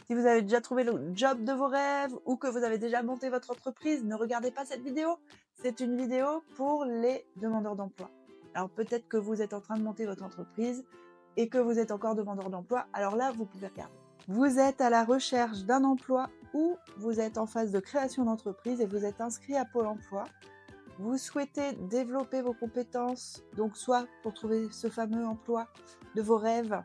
Si vous avez déjà trouvé le job de vos rêves ou que vous avez déjà monté votre entreprise, ne regardez pas cette vidéo. C'est une vidéo pour les demandeurs d'emploi. Alors peut-être que vous êtes en train de monter votre entreprise et que vous êtes encore demandeur d'emploi. Alors là, vous pouvez regarder. Vous êtes à la recherche d'un emploi ou vous êtes en phase de création d'entreprise et vous êtes inscrit à Pôle emploi. Vous souhaitez développer vos compétences, donc soit pour trouver ce fameux emploi de vos rêves,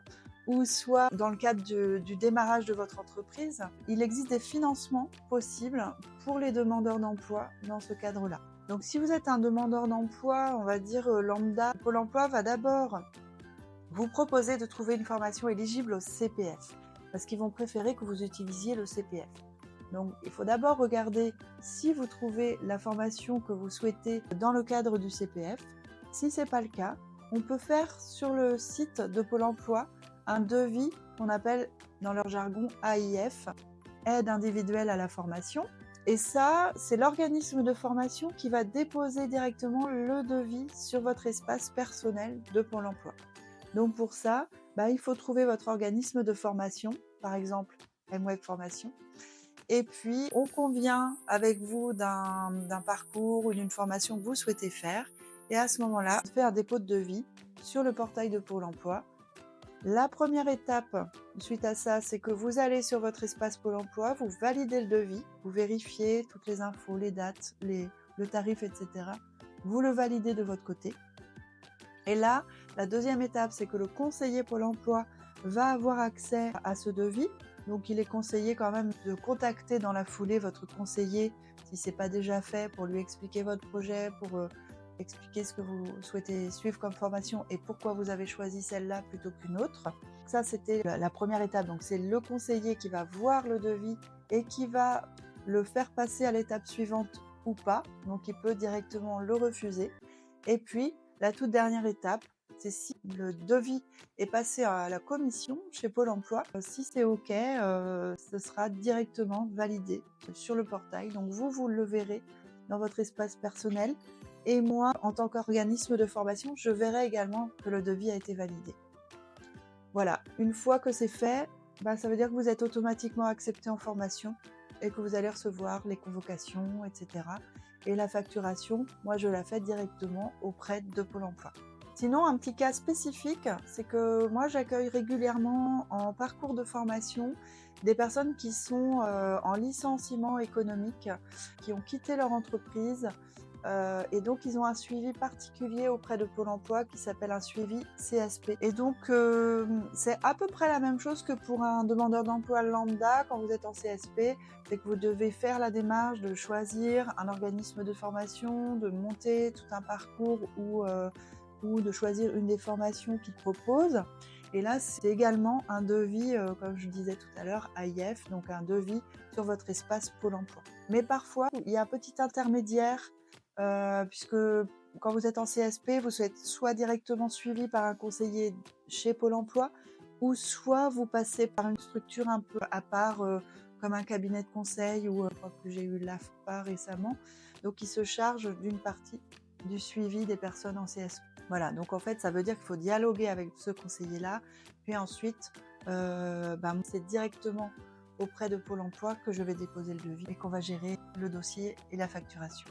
ou soit dans le cadre du démarrage de votre entreprise, il existe des financements possibles pour les demandeurs d'emploi dans ce cadre-là. Donc si vous êtes un demandeur d'emploi, on va dire lambda, Pôle emploi va d'abord vous proposer de trouver une formation éligible au CPF, parce qu'ils vont préférer que vous utilisiez le CPF. Donc, il faut d'abord regarder si vous trouvez la formation que vous souhaitez dans le cadre du CPF. Si ce n'est pas le cas, on peut faire sur le site de Pôle emploi un devis qu'on appelle dans leur jargon AIF, aide individuelle à la formation. Et ça, c'est l'organisme de formation qui va déposer directement le devis sur votre espace personnel de Pôle emploi. Donc pour ça, il faut trouver votre organisme de formation, par exemple MWeb Formation. Et puis, on convient avec vous d'un parcours ou d'une formation que vous souhaitez faire. Et à ce moment-là, on fait un dépôt de devis sur le portail de Pôle emploi. La première étape, suite à ça, c'est que vous allez sur votre espace Pôle emploi, vous validez le devis, vous vérifiez toutes les infos, les dates, le tarif, etc. Vous le validez de votre côté. Et là, la deuxième étape, c'est que le conseiller Pôle emploi va avoir accès à ce devis. Donc, il est conseillé quand même de contacter dans la foulée votre conseiller, si ce n'est pas déjà fait, pour lui expliquer votre projet, pour expliquer ce que vous souhaitez suivre comme formation et pourquoi vous avez choisi celle-là plutôt qu'une autre. Ça, c'était la première étape. Donc, c'est le conseiller qui va voir le devis et qui va le faire passer à l'étape suivante ou pas. Donc, il peut directement le refuser. Et puis, la toute dernière étape, c'est si le devis est passé à la commission chez Pôle emploi. Si c'est OK, ce sera directement validé sur le portail. Donc vous le verrez dans votre espace personnel. Et moi, en tant qu'organisme de formation, je verrai également que le devis a été validé. Voilà, une fois que c'est fait, ça veut dire que vous êtes automatiquement accepté en formation et que vous allez recevoir les convocations, etc. Et la facturation, moi je la fais directement auprès de Pôle emploi. Sinon, un petit cas spécifique, c'est que moi j'accueille régulièrement en parcours de formation des personnes qui sont en licenciement économique, qui ont quitté leur entreprise et donc ils ont un suivi particulier auprès de Pôle emploi qui s'appelle un suivi CSP. Et donc c'est à peu près la même chose que pour un demandeur d'emploi lambda quand vous êtes en CSP, c'est que vous devez faire la démarche de choisir un organisme de formation, de monter tout un parcours ou de choisir une des formations qu'ils proposent. Et là, c'est également un devis, comme je disais tout à l'heure, AIF, donc un devis sur votre espace Pôle emploi. Mais parfois, il y a un petit intermédiaire, puisque quand vous êtes en CSP, vous êtes soit directement suivi par un conseiller chez Pôle emploi, ou soit vous passez par une structure un peu à part, comme un cabinet de conseil, ou je crois que j'ai eu l'AFPA récemment, donc qui se charge d'une partie du suivi des personnes en CSP. Voilà, donc en fait, ça veut dire qu'il faut dialoguer avec ce conseiller-là, puis ensuite, c'est directement auprès de Pôle emploi que je vais déposer le devis et qu'on va gérer le dossier et la facturation.